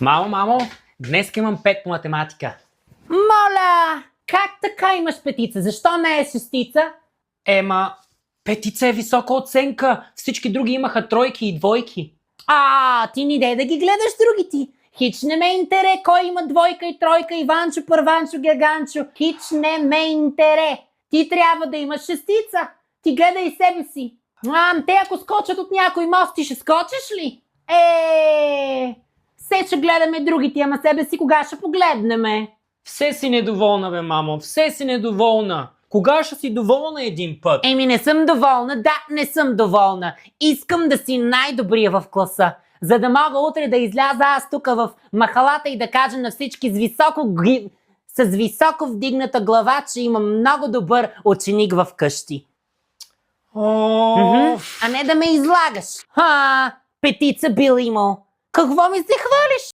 Мамо, днес имам 5 по математика. Моля, как така имаш петица? Защо не е шестица? Петица е висока оценка. Всички други имаха тройки и двойки. Ти не дей да ги гледаш другите. Хич не ме интере кой има двойка и тройка, Иванчо, Първанчо, Герганчо. Хич не ме интере. Ти трябва да имаш шестица. Ти гледай себе си. Те ако скочат от някой мост, ти ще скочиш ли? Все ще гледаме другите, ама себе си кога ще погледнеме? Все си недоволна, бе, мамо. Все си недоволна. Кога ще си доволна един път? Не съм доволна. Да, не съм доволна. Искам да си най-добрия в класа. За да мога утре да изляза аз тук в махалата и да кажа на всички с високо вдигната глава, че имам много добър ученик в къщи. А не да ме излагаш. Петица бил имал. Какво ми се хвалиш?